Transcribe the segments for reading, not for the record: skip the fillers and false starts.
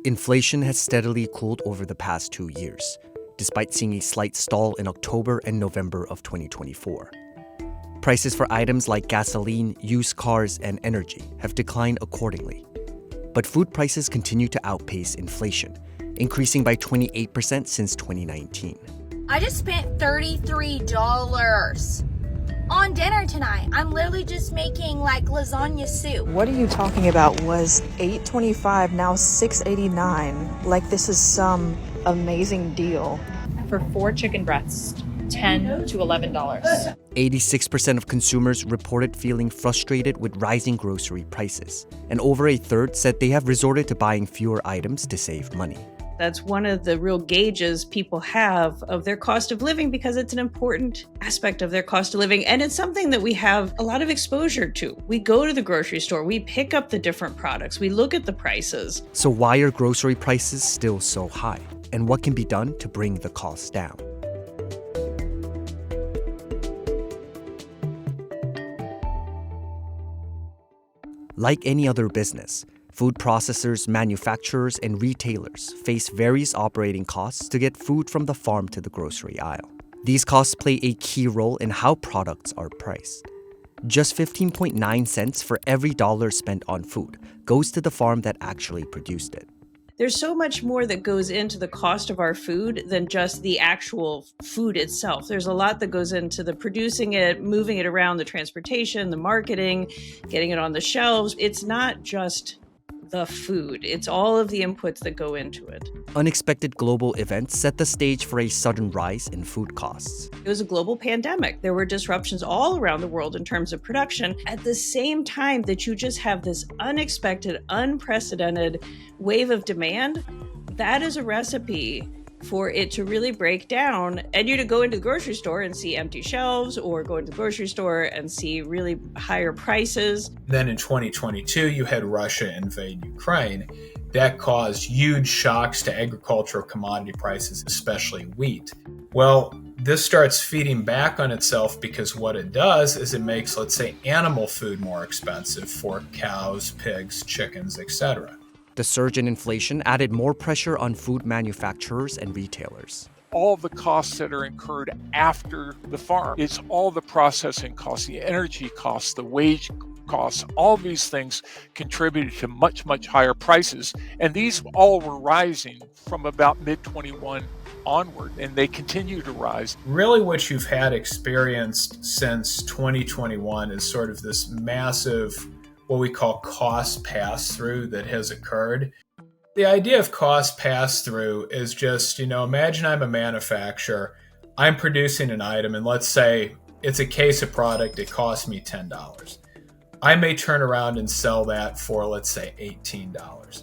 inflation has steadily cooled over the past 2 years, despite seeing a slight stall in October and November of 2024. Prices for items like gasoline, used cars, and energy have declined accordingly. But food prices continue to outpace inflation, increasing by 28% since 2019. I just spent $33 on dinner tonight. I'm literally just making like lasagna soup. What are you talking about? Was $8.25, now $6.89. Like this is some amazing deal. For 4 chicken breasts, $10 to $11. 86% of consumers reported feeling frustrated with rising grocery prices, and over a third said they have resorted to buying fewer items to save money. That's one of the real gauges people have of their cost of living because it's an important aspect of their cost of living. And it's something that we have a lot of exposure to. We go to the grocery store, we pick up the different products, we look at the prices. So why are grocery prices still so high? And what can be done to bring the costs down? Like any other business, food processors, manufacturers, and retailers face various operating costs to get food from the farm to the grocery aisle. These costs play a key role in how products are priced. Just 15.9 cents for every dollar spent on food goes to the farm that actually produced it. There's so much more that goes into the cost of our food than just the actual food itself. There's a lot that goes into the producing it, moving it around, the transportation, the marketing, getting it on the shelves. It's not just the food. It's all of the inputs that go into it. Unexpected global events set the stage for a sudden rise in food costs. It was a global pandemic. There were disruptions all around the world in terms of production. At the same time that you just have this unexpected, unprecedented wave of demand, that is a recipe for it to really break down and you to go into the grocery store and see empty shelves or go into the grocery store and see really higher prices. Then in 2022, you had Russia invade Ukraine. That caused huge shocks to agricultural commodity prices, especially wheat. Well, this starts feeding back on itself because what it does is it makes, let's say, animal food more expensive for cows, pigs, chickens, etc. The surge in inflation added more pressure on food manufacturers and retailers. All the costs that are incurred after the farm, it's all the processing costs, the energy costs, the wage costs, all these things contributed to much, much higher prices. And these all were rising from about mid-21 onward, and they continue to rise. Really what you've had experienced since 2021 is sort of this massive what we call cost pass-through that has occurred. The idea of cost pass-through is just, imagine I'm a manufacturer, I'm producing an item, and let's say it's a case of product, it costs me $10. I may turn around and sell that for, let's say, $18.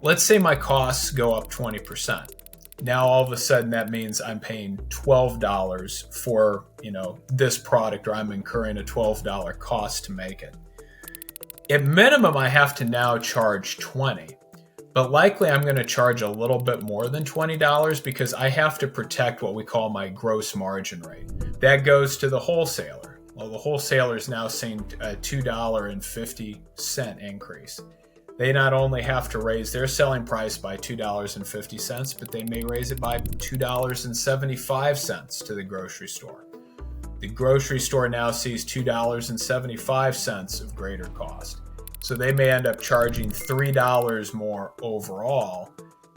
Let's say my costs go up 20%. Now all of a sudden that means I'm paying $12 for, this product, or I'm incurring a $12 cost to make it. At minimum, I have to now charge $20, but likely I'm going to charge a little bit more than $20 because I have to protect what we call my gross margin rate. That goes to the wholesaler. Well, the wholesaler is now seeing a $2.50 increase. They not only have to raise their selling price by $2.50, but they may raise it by $2.75 to the grocery store. The grocery store now sees $2.75 of greater cost. So they may end up charging $3 more overall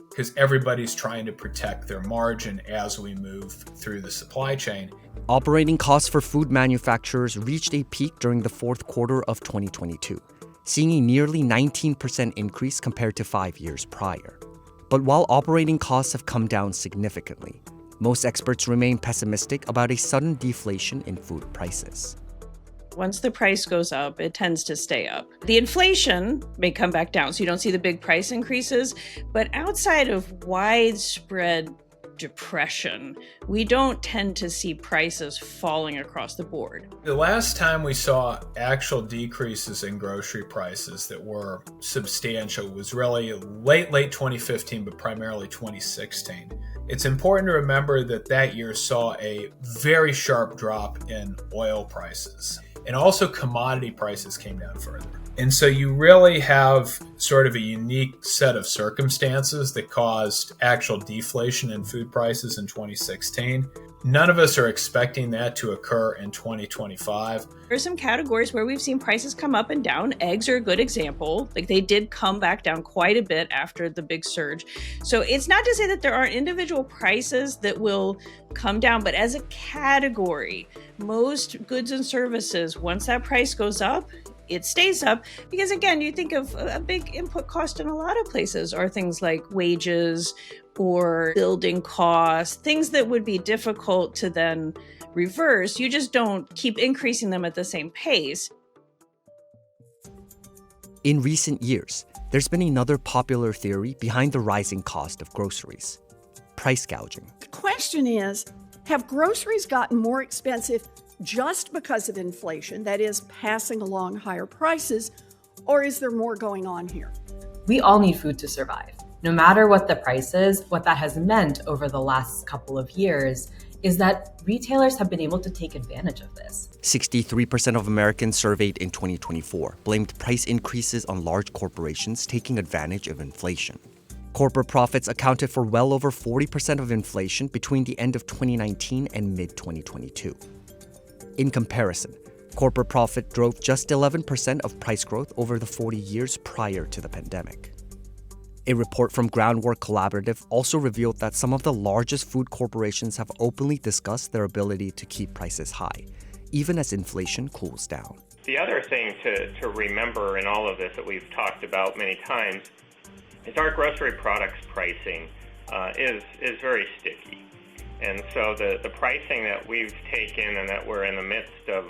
because everybody's trying to protect their margin as we move through the supply chain. Operating costs for food manufacturers reached a peak during the fourth quarter of 2022, seeing a nearly 19% increase compared to 5 years prior. But while operating costs have come down significantly, most experts remain pessimistic about a sudden deflation in food prices. Once the price goes up, it tends to stay up. The inflation may come back down, so you don't see the big price increases. But outside of widespread depression, we don't tend to see prices falling across the board. The last time we saw actual decreases in grocery prices that were substantial was really late 2015, but primarily 2016. It's important to remember that year saw a very sharp drop in oil prices. And also commodity prices came down further. And so you really have sort of a unique set of circumstances that caused actual deflation in food prices in 2016. None of us are expecting that to occur in 2025. There are some categories where we've seen prices come up and down. Eggs are a good example. Like, they did come back down quite a bit after the big surge. So it's not to say that there aren't individual prices that will come down, but as a category, most goods and services, once that price goes up, it stays up. Because again, you think of a big input cost in a lot of places are things like wages or building costs, things that would be difficult to then reverse. You just don't keep increasing them at the same pace. In recent years, there's been another popular theory behind the rising cost of groceries: price gouging. The question is, have groceries gotten more expensive just because of inflation, that is, passing along higher prices, or is there more going on here? We all need food to survive. No matter what the price is, what that has meant over the last couple of years is that retailers have been able to take advantage of this. 63% of Americans surveyed in 2024 blamed price increases on large corporations taking advantage of inflation. Corporate profits accounted for well over 40% of inflation between the end of 2019 and mid-2022. In comparison, corporate profit drove just 11% of price growth over the 40 years prior to the pandemic. A report from Groundwork Collaborative also revealed that some of the largest food corporations have openly discussed their ability to keep prices high, even as inflation cools down. The other thing to remember in all of this that we've talked about many times is our grocery products pricing is very sticky. And so the pricing that we've taken and that we're in the midst of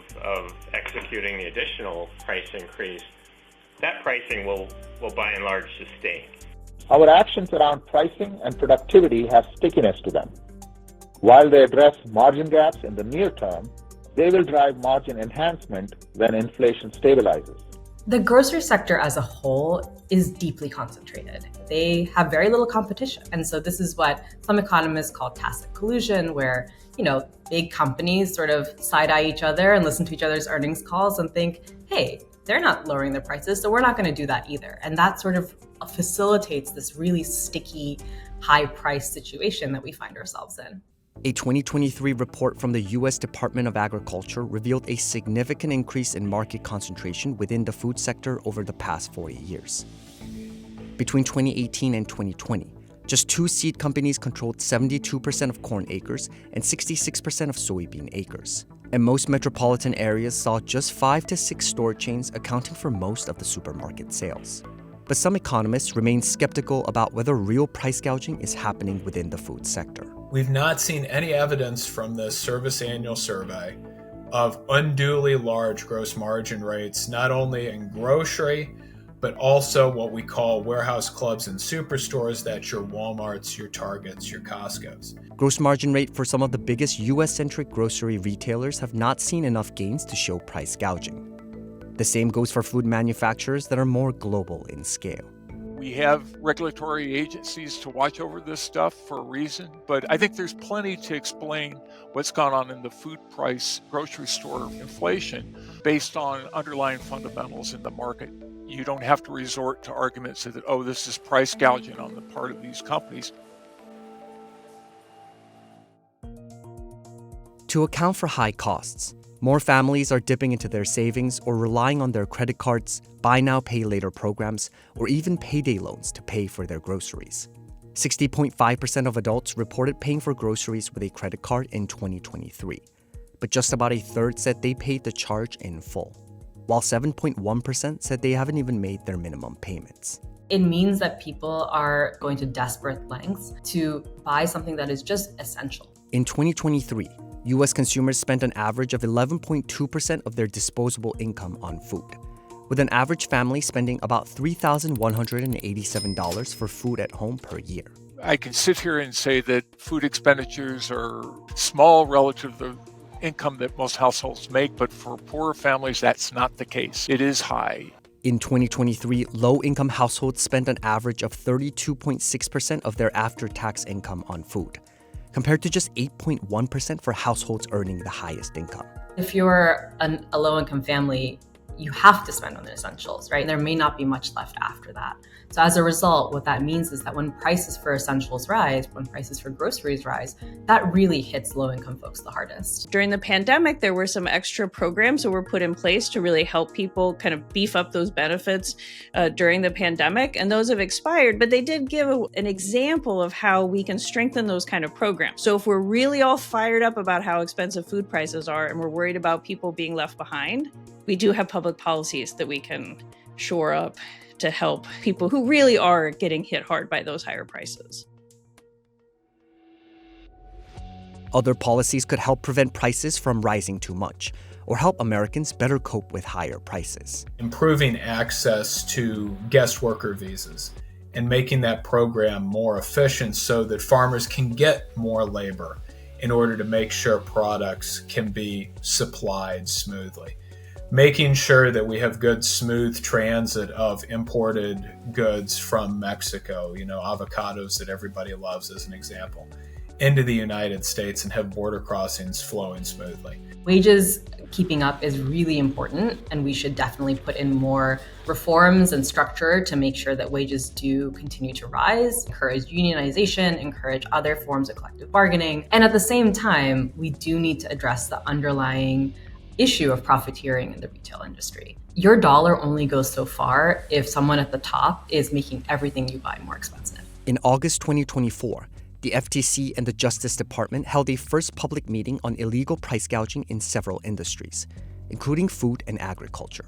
executing the additional price increase, that pricing will by and large sustain. Our actions around pricing and productivity have stickiness to them. While they address margin gaps in the near term, they will drive margin enhancement when inflation stabilizes. The grocery sector as a whole is deeply concentrated. They have very little competition. And so this is what some economists call tacit collusion, where, big companies sort of side-eye each other and listen to each other's earnings calls and think, hey, they're not lowering their prices, so we're not going to do that either. And that sort of facilitates this really sticky, high-price situation that we find ourselves in. A 2023 report from the U.S. Department of Agriculture revealed a significant increase in market concentration within the food sector over the past 40 years. Between 2018 and 2020, just 2 seed companies controlled 72% of corn acres and 66% of soybean acres. And most metropolitan areas saw just 5 to 6 store chains accounting for most of the supermarket sales. But some economists remain skeptical about whether real price gouging is happening within the food sector. We've not seen any evidence from the Service Annual Survey of unduly large gross margin rates, not only in grocery, but also what we call warehouse clubs and superstores. That's your Walmarts, your Targets, your Costco's. Gross margin rate for some of the biggest U.S.-centric grocery retailers have not seen enough gains to show price gouging. The same goes for food manufacturers that are more global in scale. We have regulatory agencies to watch over this stuff for a reason, but I think there's plenty to explain what's gone on in the food price grocery store inflation based on underlying fundamentals in the market. You don't have to resort to arguments that, this is price gouging on the part of these companies. To account for high costs, more families are dipping into their savings or relying on their credit cards, buy now, pay later programs, or even payday loans to pay for their groceries. 60.5% of adults reported paying for groceries with a credit card in 2023, but just about a third said they paid the charge in full, while 7.1% said they haven't even made their minimum payments. It means that people are going to desperate lengths to buy something that is just essential. In 2023, U.S. consumers spent an average of 11.2% of their disposable income on food, with an average family spending about $3,187 for food at home per year. I can sit here and say that food expenditures are small relative to the income that most households make, but for poorer families, that's not the case. It is high. In 2023, low-income households spent an average of 32.6% of their after-tax income on food, compared to just 8.1% for households earning the highest income. If you're a low-income family, you have to spend on the essentials, right? There may not be much left after that. So as a result, what that means is that when prices for essentials rise, when prices for groceries rise, that really hits low-income folks the hardest. During the pandemic, there were some extra programs that were put in place to really help people kind of beef up those benefits during the pandemic, and those have expired, but they did give an example of how we can strengthen those kind of programs. So if we're really all fired up about how expensive food prices are and we're worried about people being left behind, we do have public policies that we can shore up to help people who really are getting hit hard by those higher prices. Other policies could help prevent prices from rising too much, or help Americans better cope with higher prices. Improving access to guest worker visas and making that program more efficient so that farmers can get more labor in order to make sure products can be supplied smoothly. Making sure that we have good, smooth transit of imported goods from Mexico, avocados that everybody loves as an example, into the United States and have border crossings flowing smoothly. Wages keeping up is really important, and we should definitely put in more reforms and structure to make sure that wages do continue to rise, encourage unionization, encourage other forms of collective bargaining. And at the same time, we do need to address the underlying issue of profiteering in the retail industry. Your dollar only goes so far if someone at the top is making everything you buy more expensive. In August 2024, the FTC and the Justice Department held a first public meeting on illegal price gouging in several industries, including food and agriculture.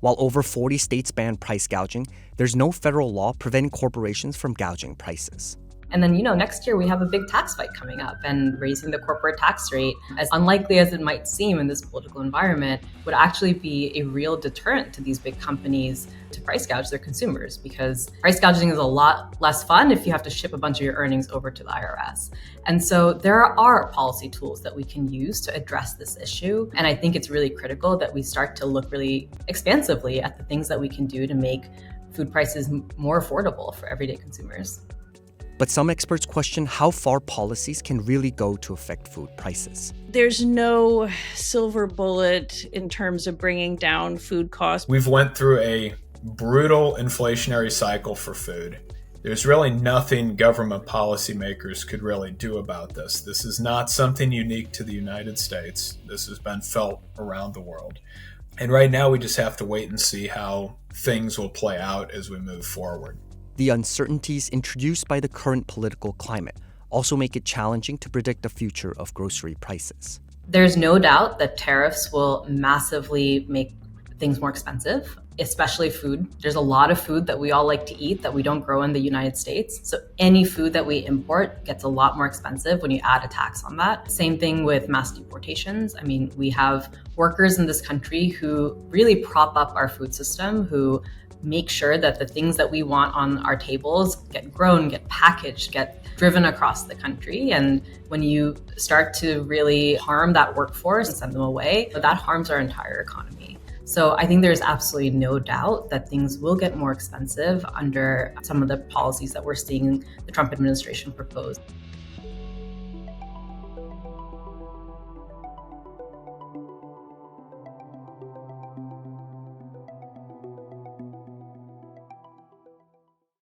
While over 40 states ban price gouging, there's no federal law preventing corporations from gouging prices. And then, next year we have a big tax fight coming up, and raising the corporate tax rate, as unlikely as it might seem in this political environment, would actually be a real deterrent to these big companies to price gouge their consumers, because price gouging is a lot less fun if you have to ship a bunch of your earnings over to the IRS. And so there are policy tools that we can use to address this issue. And I think it's really critical that we start to look really expansively at the things that we can do to make food prices more affordable for everyday consumers. But some experts question how far policies can really go to affect food prices. There's no silver bullet in terms of bringing down food costs. We've went through a brutal inflationary cycle for food. There's really nothing government policymakers could really do about this. This is not something unique to the United States. This has been felt around the world. And right now we just have to wait and see how things will play out as we move forward. The uncertainties introduced by the current political climate also make it challenging to predict the future of grocery prices. There's no doubt that tariffs will massively make things more expensive, especially food. There's a lot of food that we all like to eat that we don't grow in the United States. So any food that we import gets a lot more expensive when you add a tax on that. Same thing with mass deportations. I mean, we have workers in this country who really prop up our food system, who make sure that the things that we want on our tables get grown, get packaged, get driven across the country. And when you start to really harm that workforce and send them away, that harms our entire economy. So I think there's absolutely no doubt that things will get more expensive under some of the policies that we're seeing the Trump administration propose.